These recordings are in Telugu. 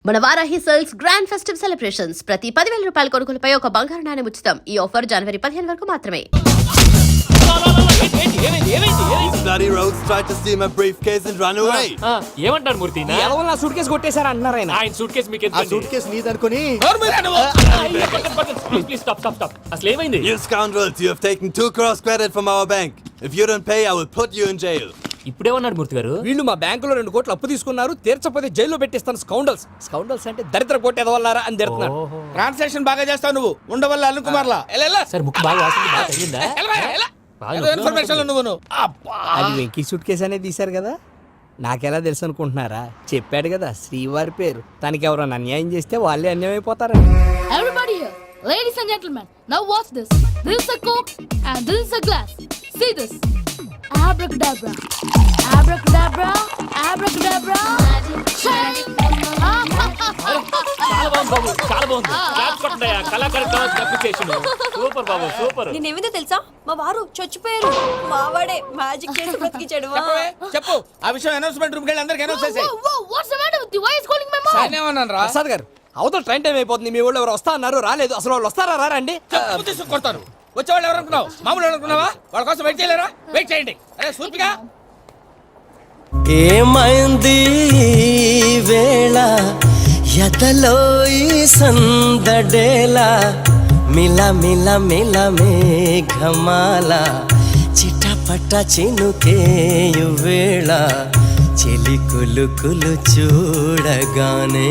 మన Varahi sales grand festive celebrations ప్రతి 10,000 రూపాయల కొనుగోలుపై ఒక బంగారు నాణెం ఉచితం. ఈ ఆఫర్ జనవరి 15 వరకు మాత్రమే. Bloody rogues tried to steal my briefcase and run away. ఏమంటారు మూర్తి? ఎవరు నా సూట్ కేసు కొట్టేశారు అంటున్నారు ఆయన. ఆయన సూట్ కేసు మీకు ఆ సూట్ కేసు నీదనుకుని. Please stop. అసలు ఏమైంది? You scoundrels, you have taken 2 crores credit from our bank. If you don't pay, I will put you in jail. ఇప్పుడేమన్నాడు మూర్తి గారు? వీళ్ళు మా బ్యాంకులో 2 కోట్లు అప్పు తీసుకున్నారు, తీర్చకపోతే జైల్లో పెట్టిస్తాను. స్కౌండల్స్ అంటే దరిద్ర కొట్టేదవల్లారా అని తిడుతున్నారు. ట్రాన్సాక్షన్ బాగా చేస్తావు నువ్వు, ఉండవల్ల అల్లు కుమార్లా. సార్ ముక్కు బాగా వాసింది, బాగా తగ్గిందా? ఇన్ఫర్మేషన్ నువ్వు అది వెంకీ సూట్ కేసు అనేది తీశారు కదా, నాకెలా తెలుసు అనుకుంటున్నారా? చెప్పాడు కదా శ్రీవారి పేరు. తనకి ఎవరైనా అన్యాయం చేస్తే వాళ్ళే అన్యాయం అయిపోతారు. Everybody here, ladies and gentlemen, now watch this. This is a coke and this is a glass. See this. Abracadabra, abracadabra, abracadabra. చాలా బాగుంది. క్లాప్స్ కొట్టండియా, కళాకారు అప్రిసియేషన్. సూపర్ బాబు, సూపర్. నేనేమిందో తెలుసా, మా వారు చచ్చిపోయారు. మావాడే మ్యాజిక్ చేసి బ్రతికించాడు. చెప్పు ఆ విషయం. అనౌన్స్మెంట్ రూమ్ కెళ్ళి అందరికి అనౌన్స్ చేసేయ్. What's the matter with you? Why is calling my mom? నేనేమన్నాను రా? ప్రసాద్ గారు, అవతల ట్రైన్ టైం అయిపోతుంది. మీ వాళ్ళు ఎవరు వస్తా అన్నారు, రాలేదు. అసలు వాళ్ళు వస్తారా రారండి? చెప్పు తీసుకు కొడతారు. వచ్చేవాళ్ళు ఎవరు అనుకున్నావు? మామూలు అనుకున్నావా? వాళ్ళ కోసం వెయిట్ చేయలేరా? వెయిట్ చేయండి. అరే సూపిగా ఏమైంది వేళ ఎదలో ఈ సందడేలా మిల మిల మిల మేఘమాల చిటపట చినుకేయు వేళ చెలి కులు కులు చూడగానే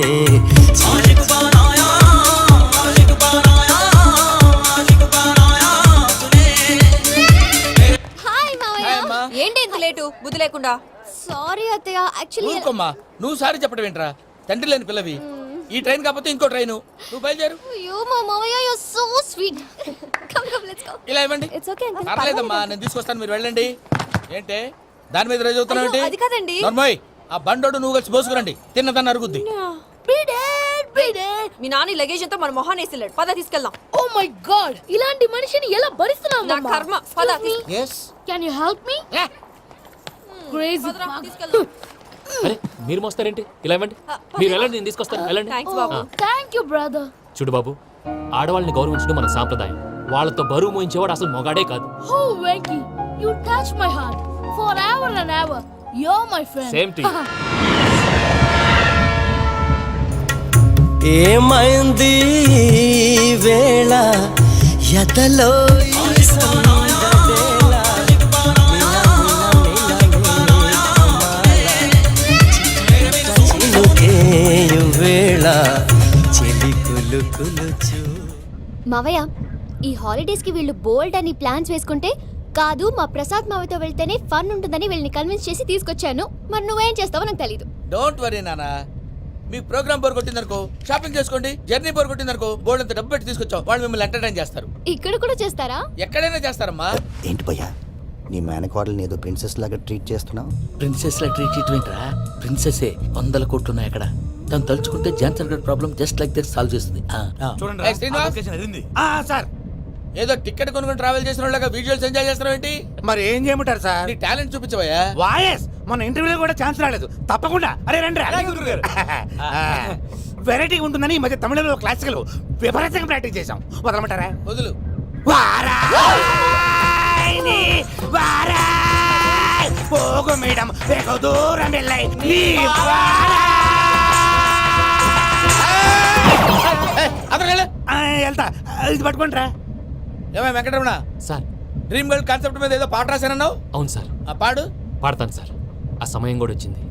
ఏంటి ఇంత లేటు? బుద్ధి లేకుండా. Sorry అత్తయ్య, actually ఊరుకోమ్మా. నువ్వు సారీ చెప్పడం ఏంట్రా? తండ్రి లేని పిల్లవి. ఈ ట్రైన్ కాకపోతే ఇంకో ట్రైన్. నువ్వు బయలుదేరు. అయ్యో మా మామయ్య, you're so sweet. Come, let's go. ఇలా ఇవ్వండి. It's okay uncle. పర్లేదమ్మా, నేను తీసుకొస్తాను, మీరు వెళ్ళండి. ఏంటే దాని మీద రోజు అవుతున్నావు ఏంటి? అది కాదండి. నర్మోయ్, ఆ బండోడు నువ్వు కలిసి పోసుకురండి. తిన్నదాన్ని అరుగుద్ది. మీ నాని లగేజ్ అంతా మన మొహాన్ని వేసిల్లాడు. పద తీసుకెళ్దాం. Oh my god, ఇలాంటి మనిషిని ఎలా భరిస్తున్నావు? నా కర్మ. పద. Can you help me? Crazy. తీసుకెళ్దాం. అరే మీరు మోస్తారేంటి? ఇలా ఇవ్వండి. మీరు వెళ్ళండి, నేను తీసుకొస్తాను. వెళ్ళండి. Thanks Babu. Thank you brother. చూడు బాబు, ఆడవాళ్ళని గౌరవించడం మన సాంప్రదాయం. వాళ్ళతో బరువు మోయించేవాడు అసలు మొగాడే కాదు. Oh Venky, you touch my heart forever and ever. You're my friend. Same to you. ఏమైంది వేళ ఎదలో ఈ సందడేలా చినుకేయు వేళ చెలి కులు కులు చూ. మావయ్య, ఈ హాలిడేస్ కి వీళ్ళు బోల్డ్ అని ప్లాన్స్ వేసుకుంటే కాదు మా ప్రసాద్ మావయ్యతో వెళ్తేనే ఫన్ ఉంటుందని వీళ్ళని కన్విన్స్ చేసి తీసుకొచ్చాను. మరి నువ్వేం చేస్తావో నాకు తెలీదు. డోంట్ వరీ నానా. మీ ప్రోగ్రామ్ బోర్ కొట్టిందనుకో షాపింగ్ చేసుకోండి. జర్నీ బోర్ కొట్టిందనుకో బోర్డు అంత డబ్బు పెట్టి తీసుకొచ్చాం. వాళ్ళు మిమ్మల్ని ఎంటర్టైన్ చేస్తారు. ఇక్కడ కూడా చేస్తారా? ఎక్కడైనా చేస్తారమ్మా. ఏంటి భయ్యా, నీ మేనకోడల్ని ఏదో ప్రిన్సెస్ లాగా ట్రీట్ చేస్తున్నావు? ప్రిన్సెస్ లా ట్రీట్ చేయటమేంట్రా? ప్రిన్సెసే 100 కోట్లు ఉన్నాయి అక్కడ. తను తలుచుకుంటే జాన్సన్ గడ్ problem just like that solve చేస్తుంది. ఏయ్ శ్రీనివాస్, సార్ ఏదో టికెట్ కొనుక్కొని ట్రావెల్ చేసిన వాళ్ళగా విజువల్స్ ఎంజాయ్ చేస్తున్నావు ఏంటి? మరి ఏం చేయమంటారు సార్? నీ టాలెంట్ చూపించవయ్యా. వాయస్ మన ఇంటర్వ్యూలో కూడా ఛాన్స్ రాలేదు. తప్పకుండా అరే రండి. వెరైటీ ఉంటుందని ఈ మధ్య తమిళంలో క్లాసికల్ విపరీతంగా ప్రాక్టీస్ చేసాం. వదలమంటారా? వదులు. పోగు మేడం వెగు దూరం వెళ్ళాయి. వెళ్తా, ఇది పట్టుకుంటారా? ఏమై Venkataramana sir, dream girl concept మీద ఏదో పాట రాశానన్నావు. అవును సార్. ఆ పాడు. పాడతాను సార్. ఆ సమయం కూడా వచ్చింది.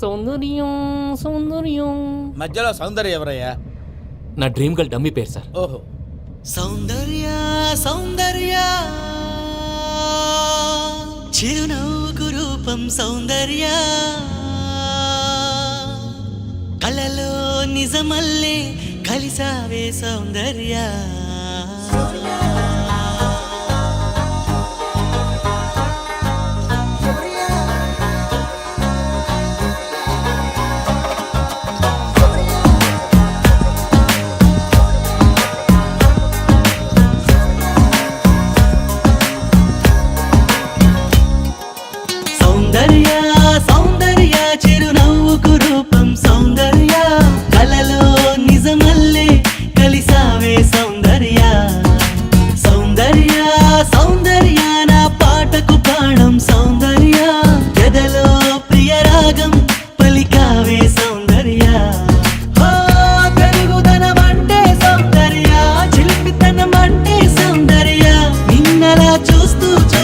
సౌందర్యం సౌందర్యం. మధ్యలో సౌందర్య ఎవరయ్యా? నా డ్రీమ్ గర్ల్ డమ్మీ పేరు సార్. ఓహో. సౌందర్య సౌందర్య చిరునవ్వుకు రూపం సౌందర్య కలలో నిజమల్లే కలిసావే సౌందర్య.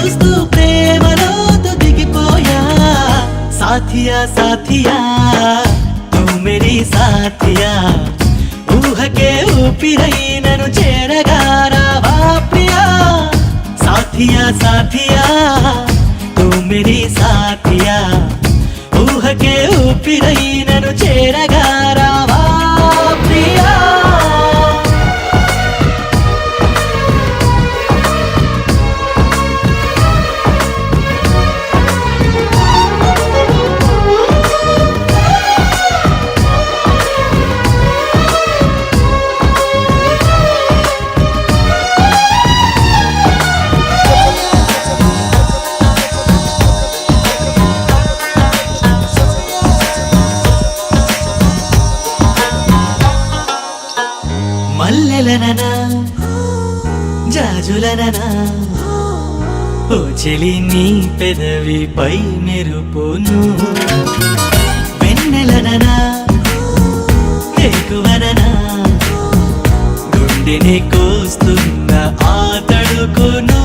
చూస్తూ ప్రేమలోతు దిగిపోయా సాథియా సాథియా తూ మేరీ సాథియా ఊహకే ఊపిరై నన్ను చేరగా రావా ప్రియా సాథియా సాథియా తూ మేరీ సాథియా ఊహకే ఊపిరై నన్ను చేరగా రావా ప్రియా మల్లెలననా జాజులననా ఓ చెలి నీ పెదవిపై మెరుపును వెన్నెలననా ఎక్కువననా గుండెని కోస్తున్న ఆ తడుకును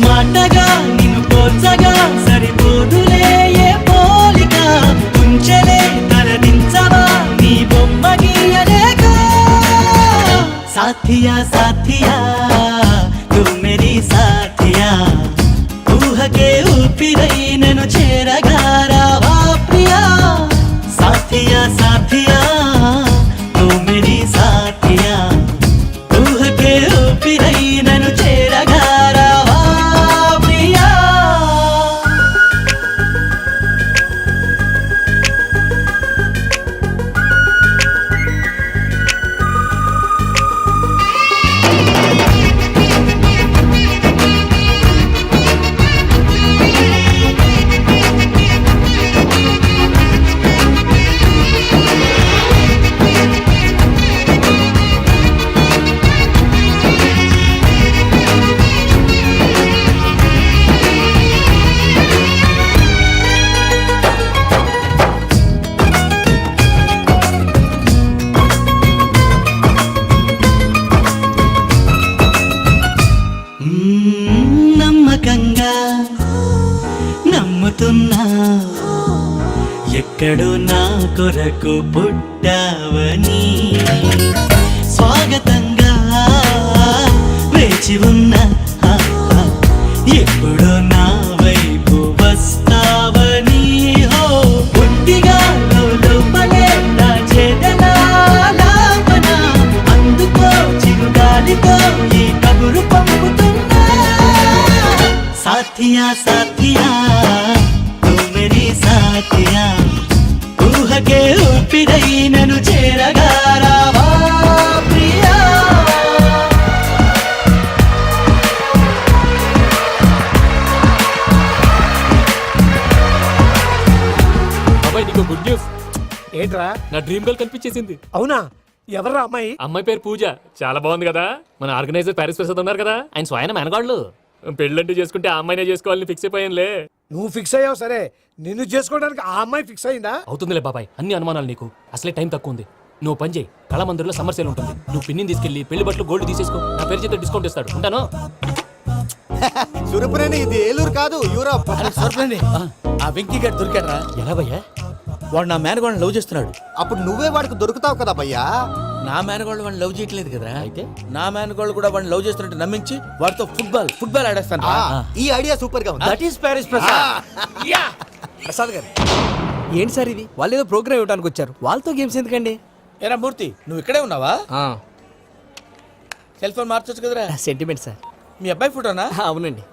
మాటగా నిన్ను పోల్చగా సరిపోదులే ఏ పోలిక ఉంచలే తలదించవా నీ బొమ్మ గీయలేగా సాథియా సాథియా తూ మేరీ సాథియా ఊహకే ఊపిరై నన్ను చేరగా రావా ప్రియా సాథియా సాథియా తూ మేరీ సాథియా ఊహకే ఊపిరై నన్ను చేరగా రావా ప్రియా నమ్మకంగా నమ్ముతున్నా ఎక్కడో నా కొరకు పుట్టావని స్వాగతంగా వేచి ఉన్నా ఎప్పుడో నా వైపు వస్తావని హో ఒంటిగా లోపలే నా చేతనా లాపన అందుకో చిరుగాలితో ఈ కబురు పంపుతున్నా సాథియా సాథియా తూ మేరీ సాథియా ఊహకే ఊపిరై నన్ను చేరగా రావా ప్రియా బాబాయ్ నీకు గుడ్ న్యూస్. ఏంట్రా? నా డ్రీమ్ గర్ల్ కనిపించేసింది. అవునా? ఎవర్రా అమ్మాయి? అమ్మాయి పేరు పూజ. చాలా బాగుంది కదా. మన ఆర్గనైజర్ ప్యారిస్ ప్రసాద్ ఉన్నారు కదా, ఆయన స్వయం మెనగాళ్ళు. పెళ్ళంటూ చేసుకుంటే ఆ అమ్మాయినే చేసుకోవాలని ఫిక్స్ అయిపోయానులే. నువ్వు ఫిక్స్ అయ్యావు సరే, నిన్ను చేసుకోవడానికి ఆ అమ్మాయి ఫిక్స్ అయిందా? అవుతుందిలే బాబాయ్, అన్ని అనుమానాలు నీకు. అసలే టైం తక్కువ ఉంది. నువ్వు పని చేయి, కళామందిర్లో సమ్మర్ సేల్ ఉంటుంది. నువ్వు పిన్నిని తీసుకెళ్లి పెళ్లి బట్టలు గోల్డ్ తీసేసుకో. నా పేరు చేత డిస్కౌంట్ ఇస్తాడు. ఉంటాను. సురపురేని ఇది ఏలూరు కాదు యూరప్. సర్ప్రైజ్ ఆ వెంకీ గారు దొరికాడరా? ఎలా భయ్యా? వాడు నా మేనగోళ్ళని లవ్ చేస్తున్నాడు. అప్పుడు నువ్వే వాడికి దొరుకుతావు కదా భయ్యా. నా మేనగోళ్ళు వాడిని లవ్ చేయట్లేదు కదరా. అయితే నా మేనగోళ్ళు కూడా వాడిని లవ్ చేస్తున్నట్టు నమ్మించి వాడితో ఫుట్బాల్ ఆడేస్తాను. ఈ ఐడియా సూపర్ గా ఉంది. That is Paris Prasad. Prasad గారు ఏంటి సార్ ఇది? వాళ్ళు ఏదో ప్రోగ్రామ్ ఇవ్వడానికి వచ్చారు, వాళ్ళతో గేమ్స్ ఎందుకండి? ఏరా మూర్తి, నువ్వు ఇక్కడే ఉన్నావా? సెల్ ఫోన్ మార్చొచ్చు కదరా. Sentiment sir. మీ అబ్బాయి ఫోటోనా? అవునండి.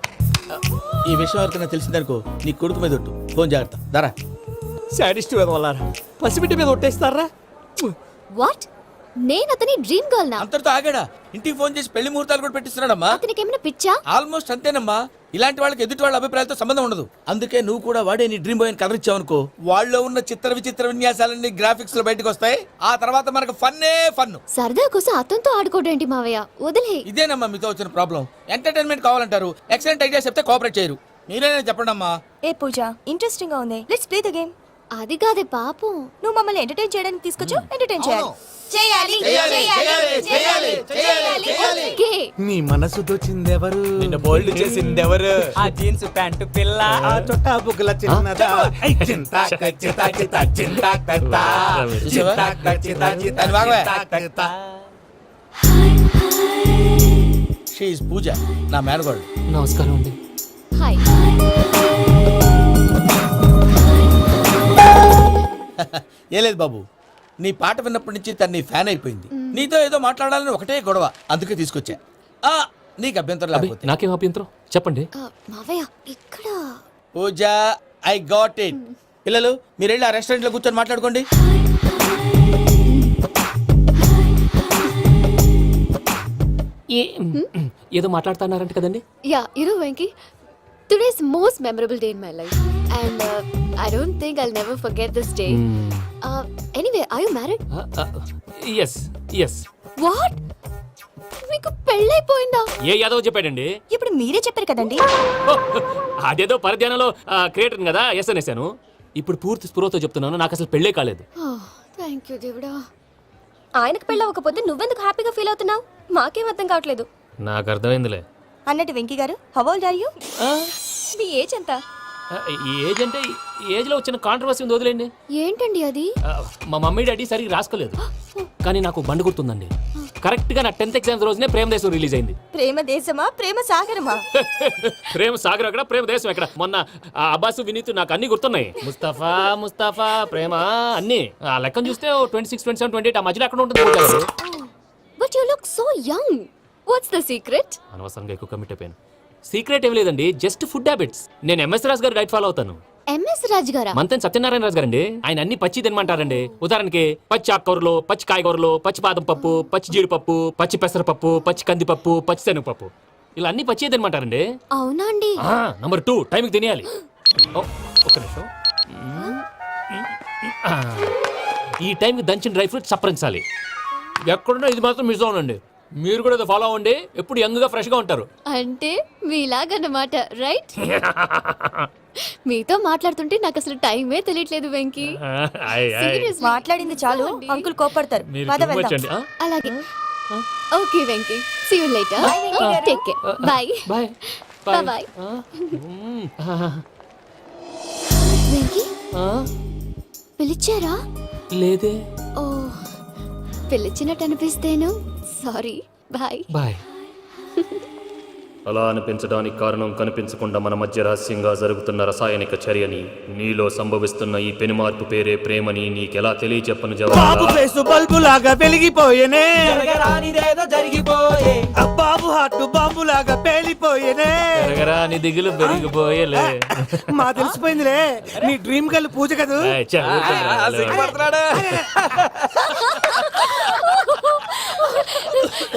ఈ విషయం ఎవరికైనా తెలిసిందనుకో నీ కొడుకు మీద ఒట్టు. ఫోన్ జాగ్రత్త. దరా సాడిస్ట్ వాళ్ళారా, పసిబిడ్డ మీద ఒట్టేస్తారా? వాట్? నేను అతని డ్రీమ్ గర్ల్ నా? అంతటితో ఆగాడా? ఇంటికి ఫోన్ చేసి పెళ్లి ముహూర్తాలు కూడా పెట్టిస్తున్నాడమ్మా. అతనికి ఏమైనా పిచ్చా? ఆల్మోస్ట్ అంతేనమ్మా. ఇలాంటి వాళ్ళకి ఎదుటి వాళ్ళ అభిప్రాయాలతో సంబంధం ఉండదు. అందుకే నువ్వు కూడా వాడే నీ డ్రీమ్ బాయ్ కవర్ ఇచ్చావనుకో, వాళ్ళలో ఉన్న చిత్ర విచిత్ర విన్యాసాలన్నీ గ్రాఫిక్స్ లో బయటకు వస్తాయి. ఆ తర్వాత మనకు ఫన్నే ఫన్. సరదా కోసం అతనితో ఆడుకోవడం మావయ్య, వదిలే. ఇదేనమ్మా మీతో వచ్చిన ప్రాబ్లం. ఎంటర్టైన్మెంట్ కావాలంటారు, ఎక్సలెంట్ ఐడియా చెప్తే కోఆపరేట్ చేయరు. మీరేనా చెప్పండి అమ్మా. ఏ పూజ, ఇంట్రెస్టింగ్ గా ఉంది. Let's play the game. అది కాదే పాపం. నువ్వు మమ్మల్ని ఎంటర్టైన్ చేయడానికి తీసుకొచ్చు ఎంటర్టైన్ చేయాలి ఓకే. నీ మనసు దోచిందెవరు నిన్న బోల్డ్ చేసిందెవరు? ఆ జీన్స్ ప్యాంటు పిల్ల. ఆ చుట్టా బుగ్గల చిన్నదా ఐ చింతా కచ్చితా చితా చింతా కత్తా చూసావా? చింతా కచ్చితా చితా అది బాగోవే. కత్తా. షీఈ్ పూజ, నా మేనగోడు. నమస్కారం అండి. హాయ్. ఏ లేదు బాబు, నీ పాట విన్నప్పటి నుంచి తను నీ ఫ్యాన్ అయిపోయింది. నీతో ఏదో మాట్లాడాలని ఒకటే గొడవ, అందుకే తీసుకొచ్చా. ఆ, నీకు అభ్యంతరం అబ్బే, లేకపోతే. నాకేం అభ్యంతరం చెప్పండి. మావయ్య ఇక్కడ. పూజ, ఐ గాట్ ఇట్. పిల్లలు మీరు వెళ్ళి ఆ రెస్టారెంట్ లో కూర్చొని మాట్లాడుకోండి. ఏదో మాట్లాడుతున్నారంట కదండి. Yeah, Venky, today's most memorable day in my life and I don't think I'll never forget this day. Anyway, are you married? Yes yes. What? మీకు పెళ్ళైపోయిందా? ఏ యాదవ్ చెప్పాడండి? ఇప్పుడు మీరే చెప్పారు కదండి. అదేదో పరధ్యానంలో క్రియేటర్ కదా ఎస్ అనేసాను. ఇప్పుడు పూర్తి స్పృహతో చెప్తున్నాను, నాకు అసలు పెళ్ళే కాలేదు. థ్యాంక్ యూ దేవుడా. ఆయనకు పెళ్ళవకపోతే నువ్వెందుకు హ్యాపీగా ఫీల్ అవుతున్నావు? మాకేం అర్థం కావట్లేదు. నాకు అర్థమైందిలే. అన్నట్టు వెంకీ గారు, హౌ ఓల్డ్ ఆర్ యు? మీ ఏజ్ ఎంత? ఈ ఏజ్ అంటే ఏజ్ లో వచ్చిన కాంట్రవర్సీ ఉంది, వదిలేండి. ఏంటండి అది? మా మమ్మీ డాడీ సరిగ్గా రాసుకోలేదు, కానీ నాకు బండి గుర్తుందండి. కరెక్ట్ గా నా 10th ఎగ్జామ్స్ రోజునే ప్రేమ దేశం రిలీజ్ అయింది. ప్రేమ దేశమా ప్రేమ సాగరమా? ప్రేమ సాగర్ ఎక్కడ, ప్రేమ దేశం ఎక్కడ? మొన్న అబ్బాసు వినీత్ నాకు అన్ని గుర్తున్నాయి. ముస్తఫా ముస్తఫా ప్రేమ అన్ని ఆ లెక్కను చూస్తే 26, 27, 28 ఆ మధ్యలో అక్కడ ఉంటుంది. But you look so young. What's the secret? అనవసరంగా ఎక్కువ కమిట్ అయిపోయాను. సీక్రెట్ ఏం లేదండి, జస్ట్ ఫుడ్ హ్యాబిట్స్. నేను ఎంఎస్ రాజు గారు డైట్ ఫాలో అవుతాను. ఎంఎస్ రాజ్ గారా? మంతెన్ సత్యనారాయణ రాజు గారండి. ఆయన అన్ని పచ్చి తినమంటారండి. ఉదాహరణకి పచ్చి ఆకుకూరలు, పచ్చి కాయగూరలు, పచ్చి బాదం పప్పు, పచ్చి జీడిపప్పు, పచ్చి పెసరపప్పు, పచ్చి కందిపప్పు, పచ్చి శనగపప్పు, ఇలా అన్ని పచ్చి తినమంటారండి. అవునా అండి? నంబర్ 2, టైంకి తినేయాలి. ఒక్క నిమిషం. ఈ టైంకి దంచిన డ్రై ఫ్రూట్స్ సప్పరించాలి. ఎక్కడున్నా ఇది మాత్రం మిస్ అవునండి. మీరు కూడా ఫాలో అవ్వండి, ఎప్పుడు యంగ్ గా ఫ్రెష్ గా ఉంటారు. అంటే మీలాగన్నమాట, రైట్? మీతో మాట్లాడుతుంటే నాకు అసలు టైమే తెలియట్లేదు వెంకీ. Seriously. మాట్లాడింది చాలు, అంకుల్ కోపడతారు. మీరు పద too much వెళ్దాం. అండి. అలాగే. Okay Venky, see you later. Take care. Bye. Bye bye. Venky, పిలిచారా? లేదే. ఓ, పిలిచినట్టు అనిపిస్తేను సారీ. బాయ్. బాయ్. అలా అనిపించడానికి కారణం కనిపించకుండా మన మధ్య రహస్యంగా జరుగుతున్న రసాయనిక చర్యని, నీలో సంభవిస్తున్న ఈ పెనుమార్పు పేరే ప్రేమని నీకెలా తెలియచెప్పను బాబు జవాబు. ఫేసు బల్బు లాగా వెలిగిపోయేనే, బాబు హార్ట్ బాంబు లాగా పేలిపోయేనే. నీ దిగులు పెరిగిపోయేలే. మా తెలిసిపోయిందిలే, నీ డ్రీమ్ గర్ల్ పూజ కదా.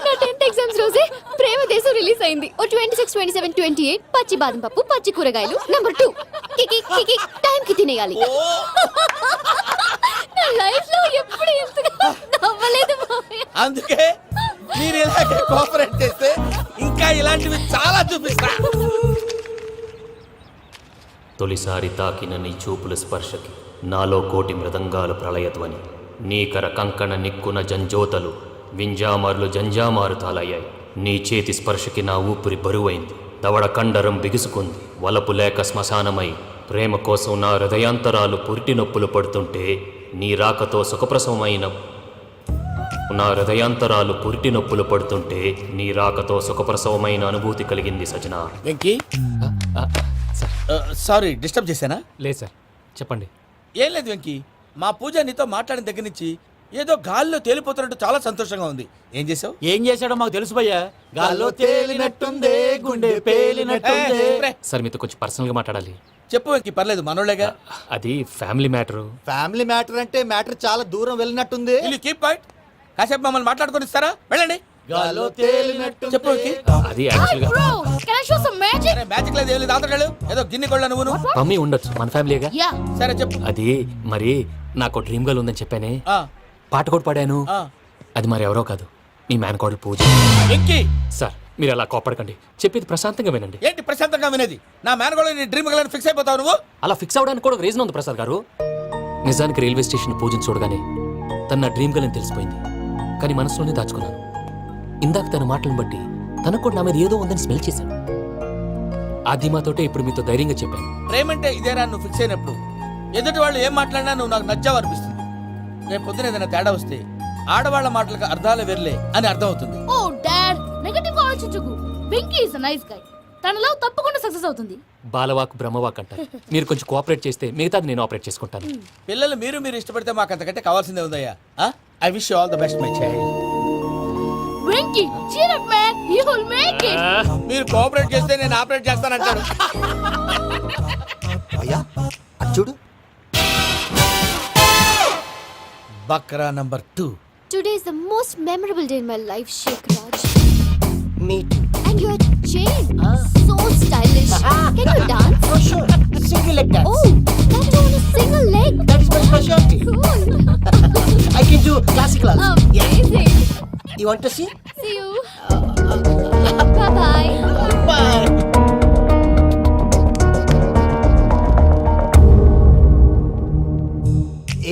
నా 10th ఎగ్జామ్స్ రోజే ప్రేమ దేశం రిలీజ్ అయింది. ఓ 26, 27, 28 పచ్చి బాదం పప్పు, పచ్చి కూరగాయలు. నంబర్ 2, కికి కికి టైం కి తినేయాలి. నా లైఫ్ లో ఎప్పుడు ఇంతగా నవ్వలేదు మామయ్య. అందుకే మీరు ఇలాగే కోఆపరేట్ చేస్తే ఇంకా ఇలాంటివి చాలా చూపిస్తా. తొలిసారి తాకిన నీ చూపుల స్పర్శకి నాలో కోటి మృదంగాలు ప్రళయధ్వని. నీకర కంకణ నిక్కున జంజోతలు వింజామారులు జంజామారు తాలయ్యాయి. నీ చేతి స్పర్శకి నా ఊపిరి బరువైంది, దవడ కండరం బిగుసుకుంది. వలపు లేక శ్మశానమై ప్రేమ కోసం నా హృదయాంతరాలు పురిటి నొప్పులు పడుతుంటే, నీ రాకతో సుఖప్రసవమైన నా హృదయాంతరాలు పురిటి నొప్పులు పడుతుంటే నీ రాకతో సుఖప్రసవమైన అనుభూతి కలిగింది సజనా. వెంకీ, సారీ డిస్టర్బ్ చేశానా? లేదు సార్, చెప్పండి. ఏం లేదు వెంకీ, మా పూజ నీతో మాట్లాడిన దగ్గర నుంచి ఏదో గాల్లో తేలిపోతున్నట్టు చాలా సంతోషంగా ఉంది. ఏం చేసావు? ఏం చేశాడో మాకు తెలుసు భయ్యా. గాల్లో తేలినట్టుందే, గుండె పేలినట్టుందే. సార్ మీతో కొంచెం పర్సనల్ గా మాట్లాడాలి. చెప్పు వెంకీ, పర్లేదు మనోళ్ళేగా. అది ఫ్యామిలీ మ్యాటర్. ఫ్యామిలీ మ్యాటర్ అంటే మ్యాటర్ చాలా దూరం వెళ్ళినట్టుంది. Keep point. కాసేపు మమ్మల్ని మాట్లాడుకొని ఇస్తారా? వెళ్ళండి. గాల్లో తేలినట్టు చెప్పు వెంకీ. అది యాక్చువల్ గా Bro, can I show some magic? Magic లేదు, ఏం లేదు. ఆతడాలు ఏదో గిన్నె కొళ్ళ నువ్వు. మమ్మీ ఉండొచ్చు, మన ఫ్యామిలీగా. Yeah. సరే చెప్పు. అది మరి నాకు డ్రీమ్ గర్ల్ ఉందని చెప్పానే, ఆ, పాట కూడా పాడాను. ఆ. అది మరి ఎవరో కాదు, మీ మేనకోడలు పూజ. వెంకీ, సార్ మీరు అలా కోపడకండి, చెప్పేది ప్రశాంతంగా వినండి. ఏంటి ప్రశాంతంగా వినేది? నా మేనగోళ నీ డ్రీమ్ గలని ఫిక్స్ అయిపోతావు నువ్వు. అలా ఫిక్స్ అవడానికి కూడా ఒక రీజన్ ఉంది ప్రసాద్ గారు. నిజానికి రైల్వే స్టేషన్ పూజను చూడగానే తన నా డ్రీమ్ గర్ల్ అని తెలిసిపోయింది. కానీ మనసులోనే దాచుకున్నాను. ఇందాక తన మాటలను బట్టి తనకు కూడా నా మీద ఏదో ఉందని స్మెల్ చేశాను. ఆ ధీమాతోటే ఇప్పుడు మీతో ధైర్యంగా చెప్పాను. ప్రేమంటే ఇదేనా నువ్వు ఫిక్స్ అయినప్పుడు ఎదుటి వాళ్ళు ఏం మాట్లాడినా నువ్వు నాకు నచ్చావు అనిపిస్తుంది. రేపు పొద్దున ఏదైనా తేడా వస్తే ఆడవాళ్ల మాటలకు అర్థాలు వెర్లే అని అర్థం అవుతుంది. ఓ డాడ్, నెగటివ్ గా ఆలోచించకు. Venky is a nice guy. తన లవ్ తప్పకుండా సక్సెస్ అవుతుంది. బాలవాక్ బ్రహ్మవాక్ అంటారు. మీరు కొంచెం కోఆపరేట్ చేస్తే మిగతాది నేను ఆపరేట్ చేసుకుంటాను. పిల్లలు మీరు ఇష్టపడితే మాకు అంతకంటే కావాల్సిందే ఉందయ్యా. I wish you all the best my child. Venky, cheer up man, you will make it. మీరు కోఆపరేట్ చేస్తే నేను ఆపరేట్ చేస్తానంటాడు. అయ్యా అది చూడు. Bakra number 2. Today is the most memorable day in my life, Sheikh Raj. Me too. And your chain, so stylish. Can you dance? Oh sure. Single leg dance. Oh, that too on a single leg. That is my specialty. Cool. I can do classical also. Amazing. You want to see? See you. Bye-bye. Bye.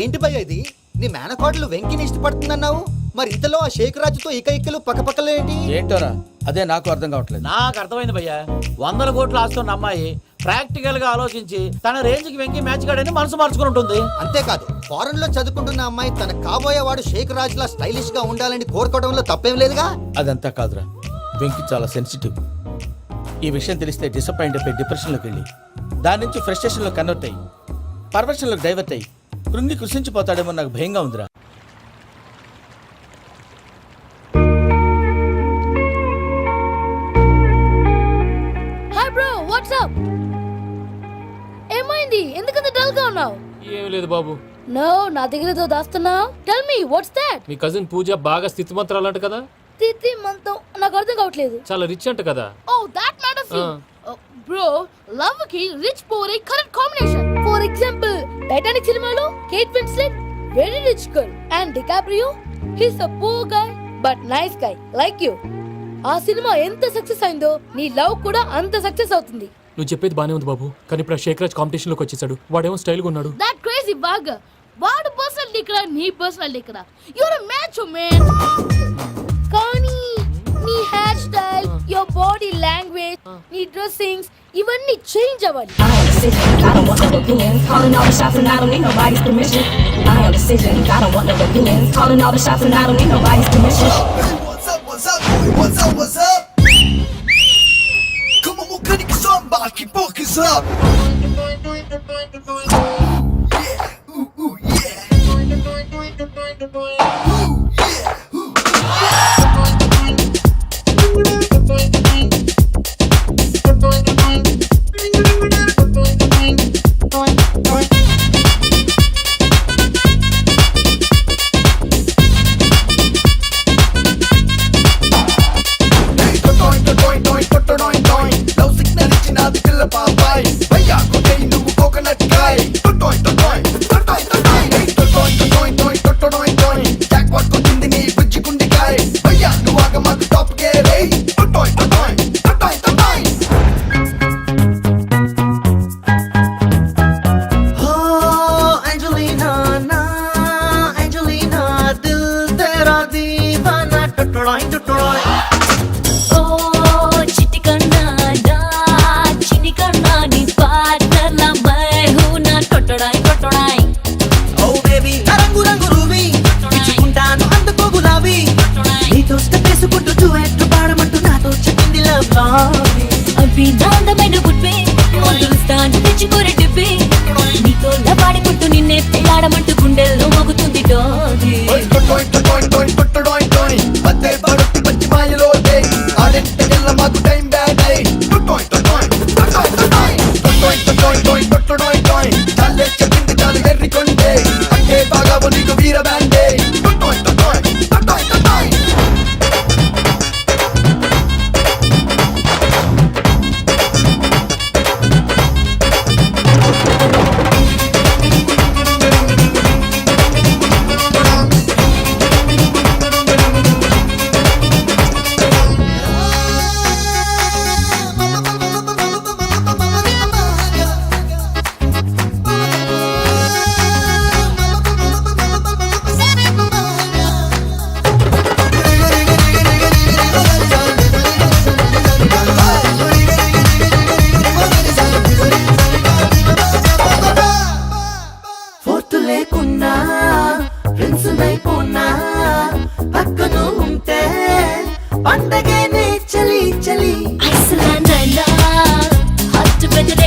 ఏంటి భయ్య ఇది? నీ మేనకోడలు వెంకిని ఇష్టపడుతుందన్నావు, మరి ఇంతలో ఆ షేక్ రాజుతో ఇకలు పక్కపక్కలు ఏంటి? ఏంటోరా అదే నాకు అర్థం కావట్లేదు. నాకు అర్థమైంది భయ్యా. 100 కోట్లు ఆస్తున్న అమ్మాయి ప్రాక్టికల్ గా ఆలోచించి తన రేంజ్ కి వెంకి మ్యాచ్ కాడని మనసు మార్చుకుని ఉంటుంది. అంతేకాదు, ఫారెన్ లో చదువుకుంటున్న అమ్మాయి తన కాబోయేవాడు షేక్ రాజ్ లా స్టైలిష్ గా ఉండాలని కోరుకోవడంలో తప్పేం లేదుగా. అదంతా కాదురా, వెంకి చాలా సెన్సిటివ్. ఈ విషయం తెలిస్తే డిసప్పాయింట్ అయిపోయి డిప్రెషన్లోకి వెళ్ళి దాని నుంచి ఫ్రస్ట్రేషన్లో కన్వర్ట్ అయ్యి పర్వర్షన్లోకి డైవర్ట్ అయ్యి కృంగి కృషించిపోతాడేమో నాకు భయంగా ఉందిరా. Hi bro, what's up? ఏమైంది? ఎందుకంత డల్ గా ఉన్నావు? ఏం లేదు బాబు. నో, నా దగ్గర ఏదో దాస్తున్నావు. Tell me what's that? మీ కజిన్ పూజ బాగా స్థితిమంతరాలు అంట కదా. తిత్తి మంతం నాకు అర్థం కావట్లేదు. చాలా రిచ్ అంట కదా. Oh that matters you. Bro, love కి రిచ్ పూర్ ఏ correct combination. For example, Titanic సినిమాలో Kate Winslet very rich girl and DiCaprio he's a poor guy but nice guy like you. ఆ సినిమా ఎంత సక్సెస్ అయిందో నీ లవ్ కూడా అంత సక్సెస్ అవుతుంది. నువ్వు చెప్పేది బానే ఉంది బాబు, కానీ ఇప్పుడు షేక్ రాజ్ కాంపిటీషన్ లోకి వచ్చేసాడు. వాడేమో స్టైల్ గా ఉన్నాడు. That crazy bag. వాడు పర్సనల్ ఇక్కడ, నీ పర్సనల్ ఇక్కడ. Your a match man. కానీ నీ hair style, your body language, నీ డ్రెస్సింగ్స్ ఇవన్నీ చేంజ్ అవ్వాలి. చిటికన్నా నీ పార్ట్నర్ లా మై హూ నా టొట్టడాయి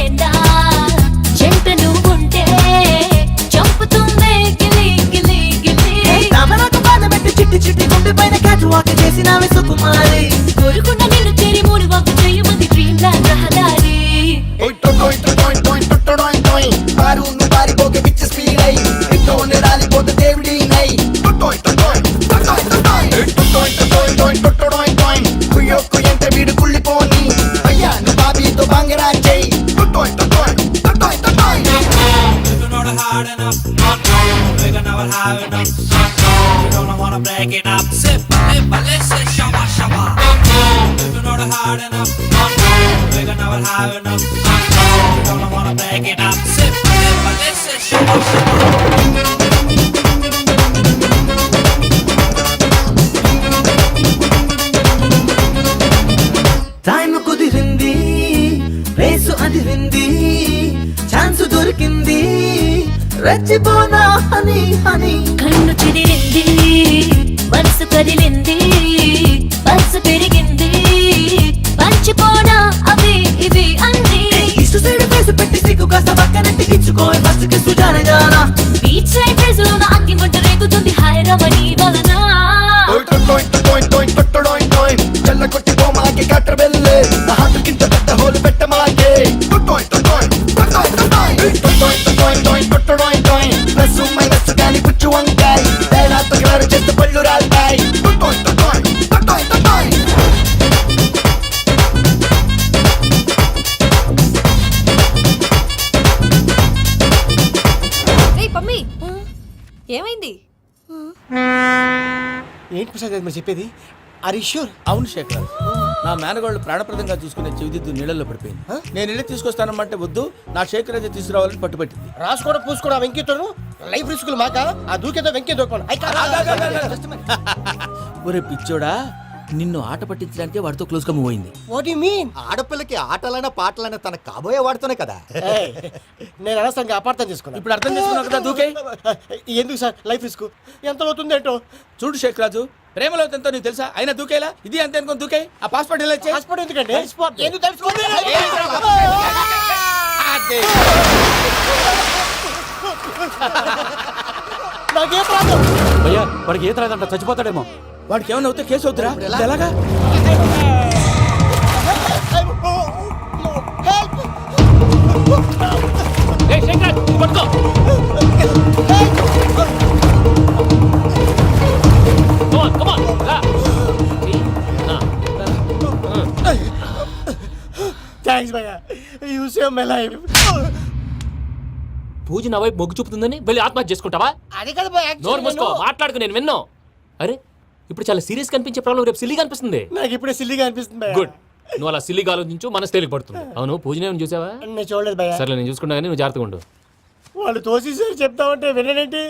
లేదా చెంట నువ్వుంటే చంపుతుందే గిలి గిలి గిలి చిట్టి చిట్టి గుండె పైన క్యాట్ వాక్ చేసినావే సుకుమారి కోరుకున్న నిన్ను చేరి మూడు వాకు చేయమంది డ్రీమ్ ల్యాండ్ రహదారి వీడు కుళ్ళిపోని అయ్యా నువ్వు బాబీతో బాంగరా చెయ్యి టైం కుదిరింది రేసు అదిరింది ఛాన్స్ దొరికింది రెచ్చిపోనా హనీ హనీ కన్ను చెదిరింది మనసు కదిలింది మనసు పెరిగింది పంచిపోనా అవి ఇవి అన్ని ఇష్ట సైడ్ ఫేస్ పెట్టి సిగ్గు కాస్త పక్కనెట్టి ఇచ్చుకోయి ఫస్ట్ కి సుజాన జానా బీచ్ సైడ్ ఫేస్ లో నా అగ్గి మంట రేగుతుంది హాయ్ రమణి వలన చల్ల కొట్టి పోమాకి కట్ట వెళ్ళే హార్ట్ కింద పెద్ద హోలు పెట్టమాకే ప్లస్ మైనస్ కానీ పుచ్చు వంకాయ తేడాతో గారు చేస్తే పళ్ళు రాల్తాయి పమ్మి ఏమైంది? ఏంటి ప్రసాద్ గారు మీరు చెప్పేది? అరీష్యూర్? అవును శేఖర్, నా మేనగాళ్ళు ప్రాణప్రదంగా చూసుకునే చెవిదిద్దు నీళ్ళల్లో పడిపోయింది. నేను ఇల్లు తీసుకొస్తానమ్మంటే వద్దు, నా శేఖర్ అయితే తీసుకురావాలని పట్టుబట్టింది. రాసుకోవడం పూసుకోవడం వెంకీతోను లైఫ్ రిస్కులు మాక ఆ దూకేదో వెంకీ దూకోను. ఒరే పిచ్చోడా, నిన్ను ఆట పట్టించడానికి వాడితో క్లోజ్ గా మూవ్ అయింది. What you mean? ఆడపిల్లకి ఆటలైనా పాటలైనా తన కాబోయే వాడుతోనే కదా. నేను అనవసరంగా అపార్థం చేసుకున్నా. ఇప్పుడు అర్థం చేసుకున్నావు కదా దూకే. ఎందుకు సార్ లైఫ్ రిస్క్ ఎంత అవుతుంది ఏంటో? చూడు శేఖ్ రాజు, ప్రేమలో ఎంతో నీకు తెలుసా? అయినా దూకేలా? ఇది అంతే అనుకుని దూకే. ఆ పాస్పోర్ట్ ఎలా ఇచ్చే? పాస్పోర్ట్ ఎందుకంటే ఎందుకు తెలుసుకోండి. నాకేం ప్రాబ్లం? భయ్యా వాడికి ఈత రాదంట, చచ్చిపోతాడేమో. వాడికి ఏమైనా అవుతే కేసు అవుతురా? ఎలాగా? థ్యాంక్స్ భయ్యా, యు సేవ్ మై లైఫ్. పూజ నా వైపు మొగ్గు చూపుతుందని వెళ్ళి ఆత్మహత్య చేసుకుంటావా? అది కదా భయ్యా, నోరు మూసుకో, మాట్లాడుకు, నేను విన్నో. అరే ఇప్పుడు చాలా సీరియస్ కనిపించే ప్రాబ్లం రేపు సిల్లీగా అనిపిస్తుంది. నాకు ఇప్పుడే సిల్లిగా అనిపిస్తుంది భయ్యా. గుడ్, నువ్వు అలా సిల్లీగా ఆలోచించు, మనసు తేలిక పడుతుంది. అవును పూజనే చూసావా? నేను చూడలేదు భయ్యా. సరే నేను చూసుకుంటా కానీ నువ్వు జాగ్రత్తగా ఉండు. వాళ్ళు తోసేసారు చెప్తామంటే విననేంటి?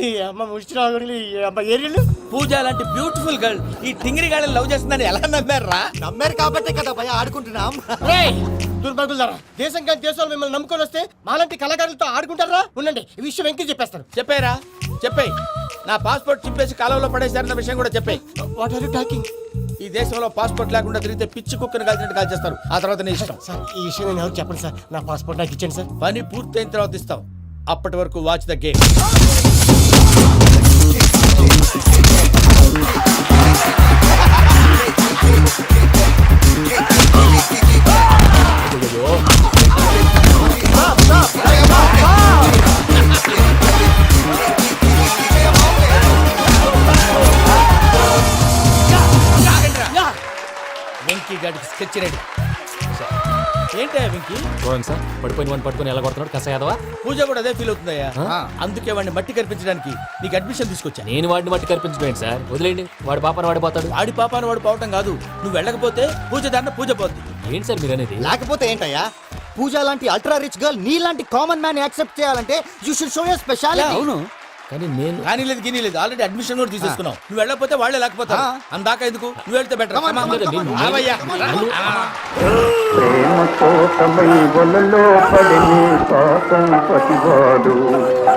ఈ అమ్మ ముష్టి రాగుడి అమ్మ ఏరియలు. పూజ లాంటి బ్యూటిఫుల్ గర్ల్ ఈ టింగిరి గాడిని లవ్ చేస్తుందని ఎలా నమ్మారా? నమ్మారు కాబట్టే కదా భయ ఆడుకుంటున్నాం. దుర్భగులారా, దేశం కానీ దేశాలు మిమ్మల్ని నమ్ముకొని వస్తే మాలాంటి కళాకారులతో ఆడుకుంటారా? ఉండండి, ఈ విషయం వెంకీ చెప్పేస్తారు. చెప్పారా? చెప్పేయ్. నా పాస్పోర్ట్ చింపేసి కాలంలో పడేశారన్న విషయం కూడా చెప్పేయ్. What are you talking? ఈ దేశంలో పాస్పోర్ట్ లేకుండా తిరిగితే పిచ్చి కుక్కను కాల్చినట్టు కాల్చేస్తారు. ఆ తర్వాత నీ ఇష్టం. సార్ ఈ విషయం నేను ఎవరు చెప్పండి సార్, నా పాస్పోర్ట్ నాకు ఇచ్చేయండి సార్. పని పూర్తయిన తర్వాత ఇస్తాం. అప్పటి వరకు వాచ్ ద గేమ్. వెంకీ గాడికి స్కెచ్ రెడీ. ఏంటా వెంకీ? చూడండి సార్, పడిపోయిన వాడిని పట్టుకొని ఎలా కొడుతున్నాడు కసయాదవా. పూజ కూడా అదే ఫీల్ అవుతుందయ్యా. అందుకే వాడిని మట్టి కనిపించడానికి నీకు అడ్మిషన్ తీసుకొచ్చా. నేను వాడిని మట్టి కనిపించలేండి సార్, వదిలేండి. వాడి పాపను వాడిపోతాడు. వాడి పాపాను వాడు పోవటం కాదు, నువ్వు వెళ్ళకపోతే పూజ దాన్న పూజ పోద్ది. ఏంటి సార్ మీరు అనేది? లేకపోతే ఏంటయ్యా, పూజ లాంటి అల్ట్రా రిచ్ గర్ల్ నీ లాంటి కామన్ మ్యాన్ యాక్సెప్ట్ చేయాలంటే you should show your speciality. అవును, కానీ నేను కానీ లేదు గిని లేదు, ఆల్రెడీ అడ్మిషన్ కూడా తీసేసుకున్నావు. నువ్వు వెళ్ళకపోతే వాళ్ళే లేకపోతారు. అందాక ఎందుకు, నువ్వు వెళ్తే బెటర్. ప్రేమ కోసమై వలలో పడిని పాపం పతివాడు